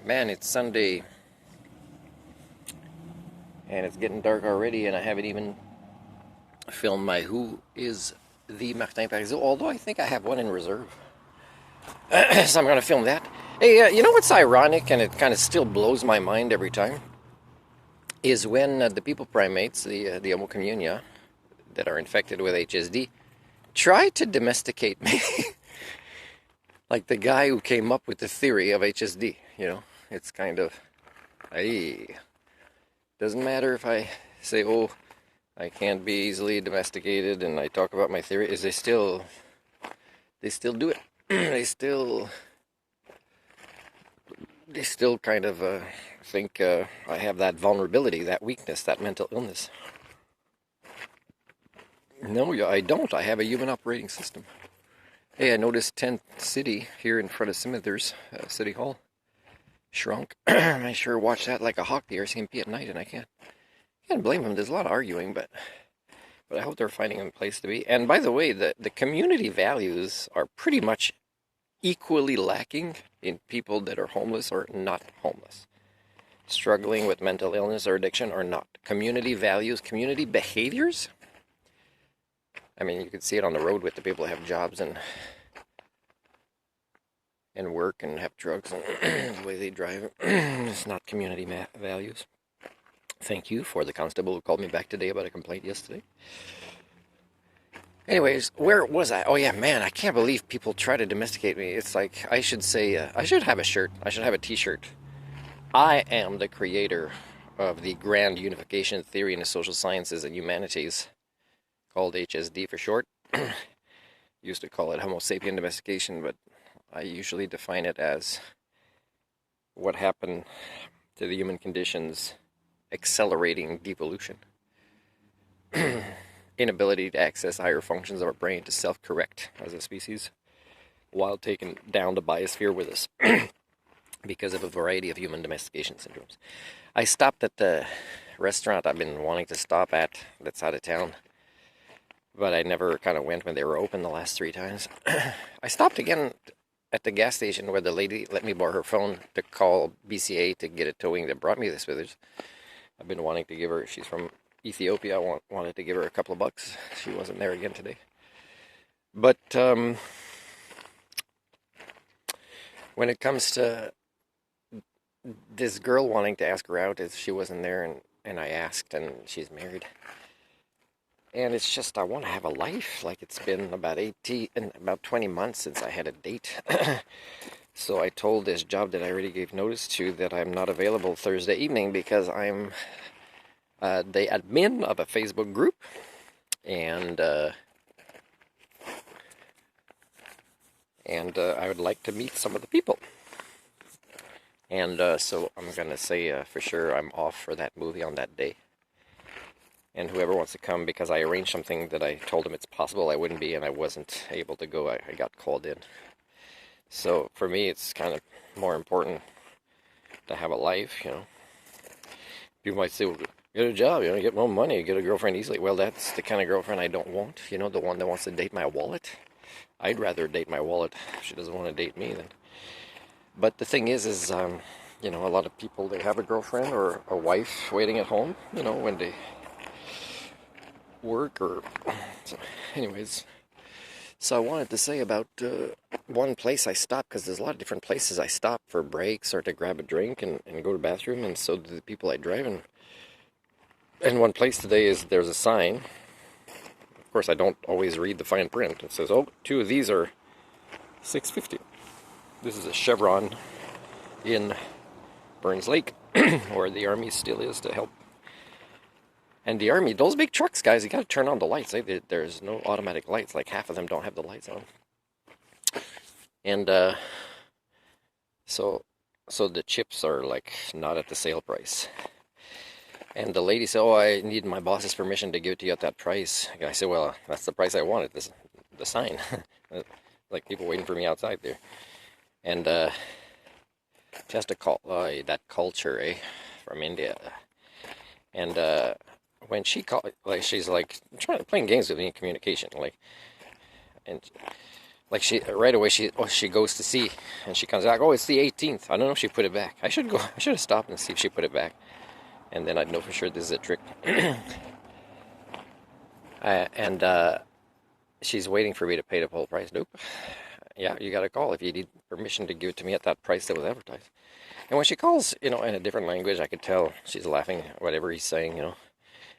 Man, it's Sunday, and it's getting dark already, and I haven't even filmed my Who is the Martin Pariseau, although I think I have one in reserve. So I'm going to film that. Hey, you know what's ironic, and it kind of still blows my mind every time, is when the People-Primates, the Homo communia, that are infected with HSD, try to domesticate me. Like the guy who came up with the theory of HSD, It's kind of, hey, doesn't matter if I say, oh, I can't be easily domesticated, and I talk about my theory, is they still do it. they still kind of think I have that vulnerability, that weakness, that mental illness. No, I don't. I have a human operating system. Hey, I noticed Tent City here in front of Smithers City Hall shrunk. I sure watch that like a hawk, the RCMP at night, and I can't blame them. There's a lot of arguing, but I hope they're finding a place to be. And by the way, the community values are pretty much equally lacking in people that are homeless or not homeless, struggling with mental illness or addiction or not. Community values, community behaviors. I mean, you can see it on the road with the people that have jobs and work and have drugs and the way they drive. It's not community values. Thank you for the constable who called me back today about a complaint yesterday. Anyways, where was I? Oh yeah, man, I can't believe people try to domesticate me. It's like, I should say, I should have a shirt. I should have a t-shirt. I am the creator of the grand unification theory in the social sciences and humanities, called HSD for short. Used to call it Homo sapien domestication, but I usually define it as what happened to the human conditions accelerating devolution. Inability to access higher functions of our brain to self-correct as a species while taken down to biosphere with us because of a variety of human domestication syndromes. I stopped at the restaurant I've been wanting to stop at that's out of town, but I never kind of went when they were open the last 3 times. I stopped again at the gas station where the lady let me borrow her phone to call BCA to get a towing that brought me this Smithers. I've been wanting to give her, she's from Ethiopia, I wanted to give her a couple of bucks. She wasn't there again today. But when it comes to this girl wanting to ask her out, she wasn't there, and I asked, and she's married. And it's just, I want to have a life. Like, it's been about 20 months since I had a date. So I told this job that I already gave notice to that I'm not available Thursday evening because I'm the admin of a Facebook group. And I would like to meet some of the people. And so I'm going to say for sure I'm off for that movie on that day. And whoever wants to come, because I arranged something that I told them it's possible I wouldn't be, and I wasn't able to go. I got called in. So for me, it's kind of more important to have a life, People might say, well, get a job, get more money, get a girlfriend easily. Well, that's the kind of girlfriend I don't want, the one that wants to date my wallet. I'd rather date my wallet if she doesn't want to date me then. But the thing is a lot of people, they have a girlfriend or a wife waiting at home, when they work or so. Anyways, so I wanted to say about one place I stopped, because there's a lot of different places I stop for breaks or to grab a drink and go to the bathroom, and so do the people I drive. And one place today there's a sign. Of course, I don't always read the fine print. It says, oh, 2 of these are $6.50. This is a Chevron in Burns Lake, where the Army still is to help. And the Army, those big trucks, guys, you got to turn on the lights. There's no automatic lights. Like, half of them don't have the lights on. And so the chips are like not at the sale price. And the lady said, oh, I need my boss's permission to give it to you at that price. And I said, well, that's the price I wanted, the sign. Like people waiting for me outside there. And just to call that culture, from India. And when she called, like, she's like playing games with me in communication, like right away she goes to see, and she comes back. Oh, it's the 18th. I don't know if she put it back. I should have stopped and see if she put it back, and then I'd know for sure this is a trick. And she's waiting for me to pay the full price. Nope. Yeah, you got to call if you need permission to give it to me at that price that was advertised. And when she calls, in a different language, I could tell she's laughing at whatever he's saying,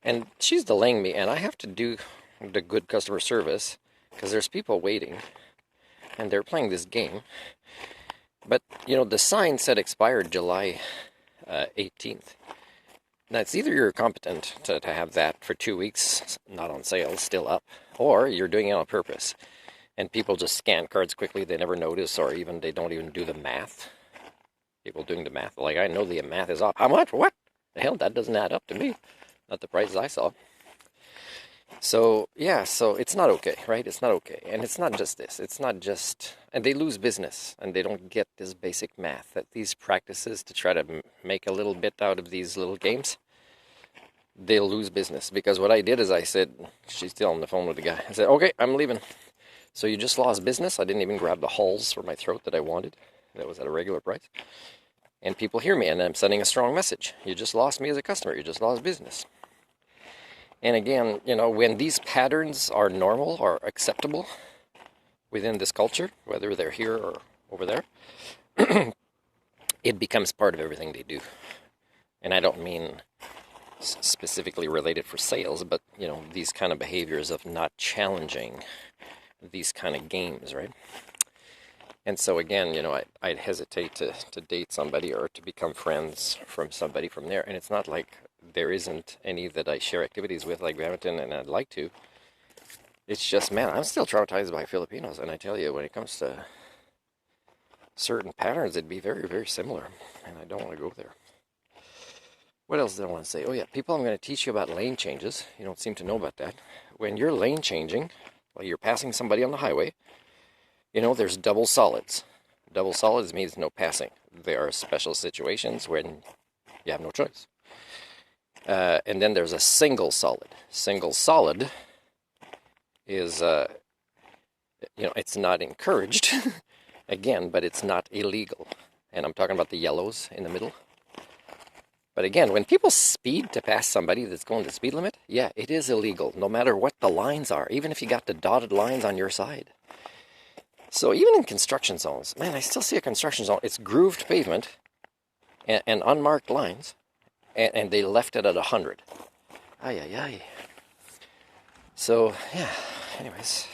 And she's delaying me, and I have to do the good customer service because there's people waiting, and they're playing this game. But, the sign said expired July 18th. Now, it's either you're competent to have that for 2 weeks, not on sale, still up, or you're doing it on purpose. And people just scan cards quickly, they never notice, or even they don't even do the math. People doing the math, like, I know the math is off. How much? What? The hell, that doesn't add up to me. Not the prices I saw. So, yeah, so it's not okay, right? It's not okay. And it's not just this. It's not just... And they lose business, and they don't get this basic math, that these practices to try to make a little bit out of these little games, they'll lose business. Because what I did is I said, she's still on the phone with the guy. I said, okay, I'm leaving. So you just lost business. I didn't even grab the hulls for my throat that I wanted. That was at a regular price. And people hear me, and I'm sending a strong message. You just lost me as a customer. You just lost business. And again, when these patterns are normal or acceptable within this culture, whether they're here or over there, it becomes part of everything they do. And I don't mean specifically related for sales, but, these kind of behaviors of not challenging these kind of games, right? And so again, I'd hesitate to date somebody or to become friends from somebody from there. And it's not like there isn't any that I share activities with, like badminton, and I'd like to. It's just, man, I'm still traumatized by Filipinos. And I tell you, when it comes to certain patterns, it'd be very, very similar. And I don't want to go there. What else did I want to say? Oh, yeah, people, I'm going to teach you about lane changes. You don't seem to know about that. When you're lane changing, like you're passing somebody on the highway, there's double solids. Double solids means no passing. There are special situations when you have no choice. And then there's a single solid. Single solid is, it's not encouraged, again, but it's not illegal. And I'm talking about the yellows in the middle. But again, when people speed to pass somebody that's going the speed limit, yeah, it is illegal, no matter what the lines are, even if you got the dotted lines on your side. So even in construction zones, man, I still see a construction zone. It's grooved pavement and unmarked lines, and they left it at 100. Ay, ay, ay. So, yeah, anyways.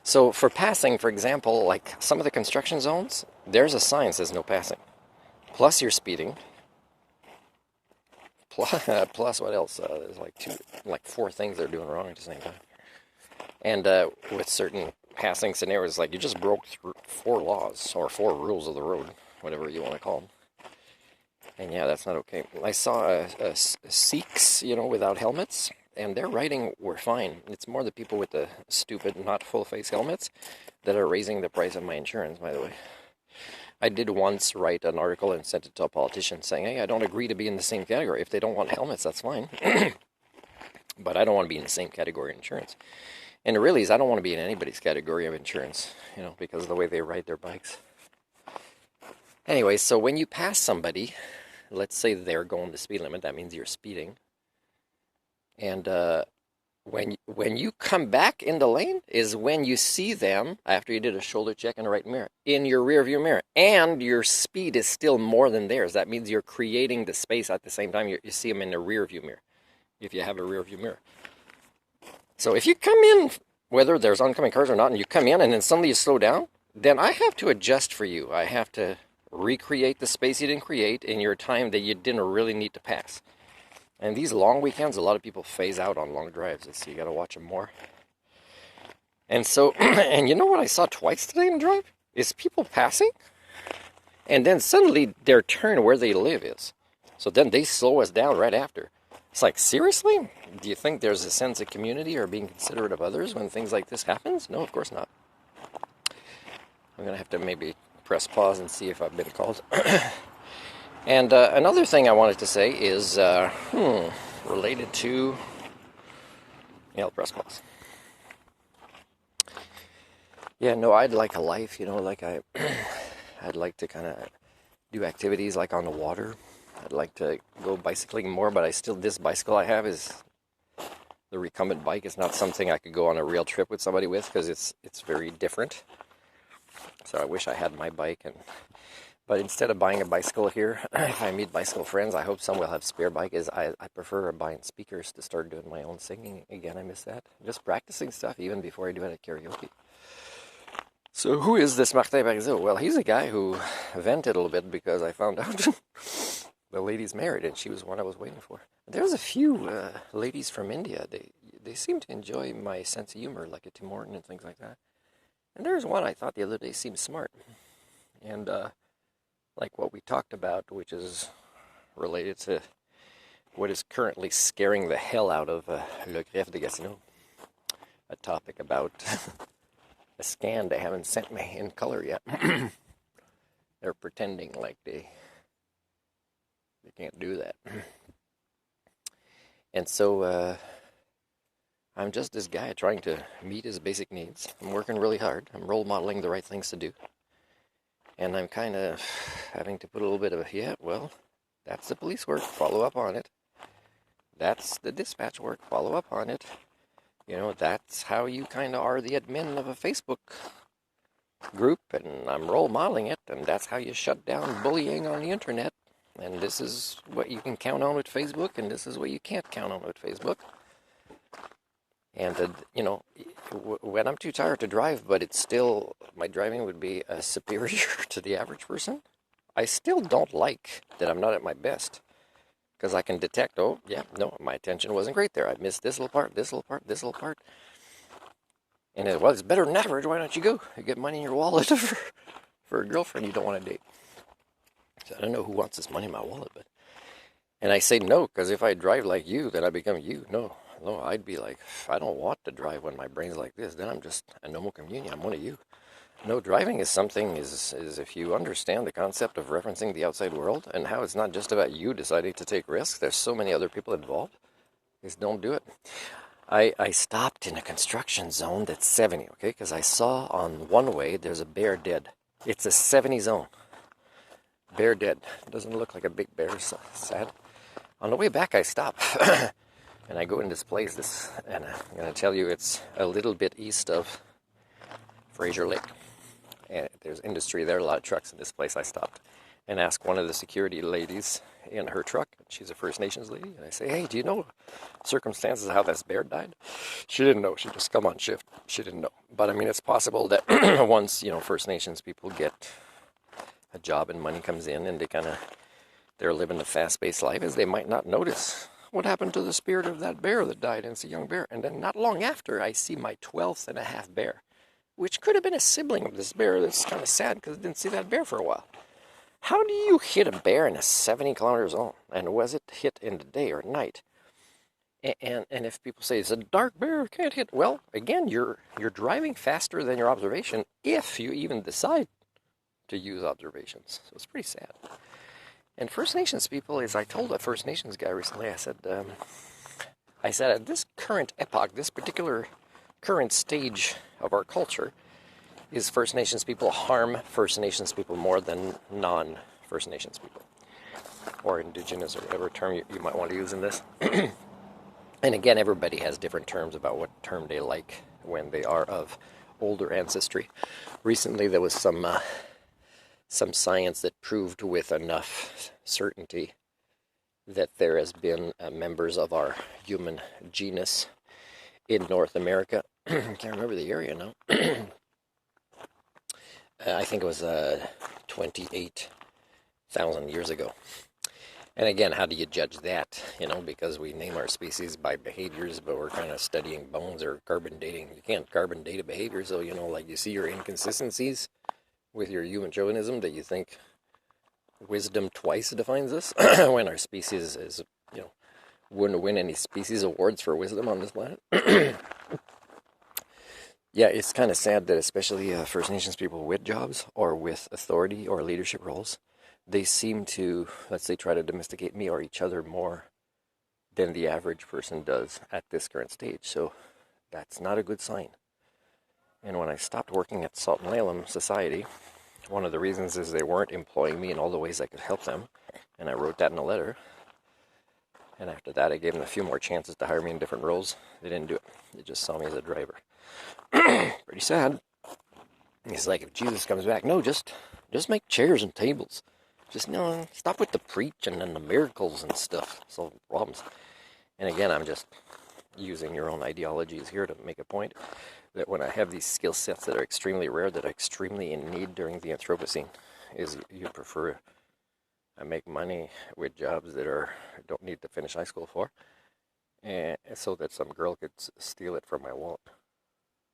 So for passing, for example, like some of the construction zones, there's a sign that says no passing. Plus you're speeding. Plus what else? There's like 4 things they're doing wrong at the same time. And with certain passing scenarios, like you just broke through 4 laws or 4 rules of the road, whatever you want to call them. And yeah, that's not okay. I saw Sikhs, without helmets, and their riding were fine. It's more the people with the stupid, not full-face helmets that are raising the price of my insurance, by the way. I did once write an article and sent it to a politician saying, hey, I don't agree to be in the same category. If they don't want helmets, that's fine. But I don't want to be in the same category of insurance. And it really is, I don't want to be in anybody's category of insurance, because of the way they ride their bikes. Anyway, so when you pass somebody, let's say they're going the speed limit, that means you're speeding. And when you come back in the lane is when you see them, after you did a shoulder check in the right mirror, in your rear view mirror. And your speed is still more than theirs. That means you're creating the space at the same time. You see them in the rear view mirror, if you have a rear view mirror. So if you come in, whether there's oncoming cars or not, and you come in and then suddenly you slow down, then I have to adjust for you. I have to recreate the space you didn't create in your time that you didn't really need to pass. And these long weekends, a lot of people phase out on long drives, so you got to watch them more. And so, and you know what I saw twice today in the drive? Is people passing, and then suddenly their turn where they live is. So then they slow us down right after. It's like, seriously? Do you think there's a sense of community or being considerate of others when things like this happens? No, of course not. I'm going to have to maybe press pause and see if I've been called. And another thing I wanted to say is related to... Yeah, I'll press pause. Yeah, no, I'd like a life, you know, like I'd like to kind of do activities like on the water. I'd like to go bicycling more, but this bicycle I have is the recumbent bike. It's not something I could go on a real trip with somebody with because it's very different. So I wish I had my bike, but instead of buying a bicycle here, if I meet bicycle friends, I hope some will have spare bikes. I prefer buying speakers to start doing my own singing again. I miss that. Just practicing stuff even before I do it at karaoke. So who is this Martin Pariseau? Well, he's a guy who vented a little bit because I found out the lady's married and she was one I was waiting for. There's a few ladies from India. They seem to enjoy my sense of humor, like a Tim Horton and things like that. And there's one I thought the other day seemed smart. And like what we talked about, which is related to what is currently scaring the hell out of Le Greffe de Gatineau. A topic about a scan they haven't sent me in color yet. They're pretending like they can't do that. And so I'm just this guy trying to meet his basic needs. I'm working really hard. I'm role modeling the right things to do. And I'm kind of having to put a little bit of, yeah, well, that's the police work, follow up on it. That's the dispatch work, follow up on it. You know, that's how you kind of are the admin of a Facebook group, and I'm role modeling it, and that's how you shut down bullying on the internet. And this is what you can count on with Facebook, and this is what you can't count on with Facebook. And, you know, when I'm too tired to drive, but it's still, my driving would be superior to the average person, I still don't like that I'm not at my best. Because I can detect, oh, yeah, no, my attention wasn't great there. I missed this little part, this little part, this little part. And well, it's better than average. Why don't you go? You get money in your wallet for a girlfriend you don't want to date. So I don't know who wants this money in my wallet, but... And I say no, because if I drive like you, then I become you. No, I'd be like, I don't want to drive when my brain's like this. Then I'm just a normal communion. I'm one of you. No, driving is something, is if you understand the concept of referencing the outside world and how it's not just about you deciding to take risks. There's so many other people involved. Just don't do it. I stopped in a construction zone that's 70, okay? Because I saw on one way there's a bear dead. It's a 70 zone. Bear dead. Doesn't look like a big bear, so sad. On the way back, I stop. And I go in this place, and I'm going to tell you it's a little bit east of Fraser Lake. And there's industry there, a lot of trucks in this place. I stopped and asked one of the security ladies in her truck. She's a First Nations lady. And I say, hey, do you know circumstances of how this bear died? She didn't know. She just come on shift. She didn't know. But, I mean, it's possible that once, you know, First Nations people get a job and money comes in and they're living a fast-paced life, is they might not notice what happened to the spirit of that bear that died, and it's a young bear. And then not long after, I see my 12th and a half bear, which could have been a sibling of this bear. That's kind of sad because I didn't see that bear for a while. How do you hit a bear in a 70-kilometer zone? And was it hit in the day or night? And if people say it's a dark bear, can't hit. Well, again, you're driving faster than your observation if you even decide to use observations. So it's pretty sad. And First Nations people, as I told a First Nations guy recently, I said at this current epoch, this particular current stage of our culture, is First Nations people harm First Nations people more than non-First Nations people, or Indigenous, or whatever term you might want to use in this. And again, everybody has different terms about what term they like when they are of older ancestry. Recently, there was some science that proved with enough certainty that there has been members of our human genus in North America. I can't remember the area now. I think it was 28,000 years ago. And again, how do you judge that? You know, because we name our species by behaviors, but we're kind of studying bones or carbon dating. You can't carbon date a behavior, so, you know, like you see your inconsistencies with your human chauvinism that you think wisdom twice defines us when our species is, you know, wouldn't win any species awards for wisdom on this planet. Yeah, it's kind of sad that especially First Nations people with jobs or with authority or leadership roles, they seem to, let's say, try to domesticate me or each other more than the average person does at this current stage. So that's not a good sign. And when I stopped working at Salt and Lalem Society, one of the reasons is they weren't employing me in all the ways I could help them. And I wrote that in a letter. And after that, I gave them a few more chances to hire me in different roles. They didn't do it. They just saw me as a driver. Pretty sad. He's like, if Jesus comes back, no, just make chairs and tables. Just, no, stop with the preaching and the miracles and stuff. Solve problems. And again, I'm just using your own ideologies here to make a point that when I have these skill sets that are extremely rare, that are extremely in need during the Anthropocene, is you prefer I make money with jobs that don't need to finish high school for, and so that some girl could steal it from my wallet.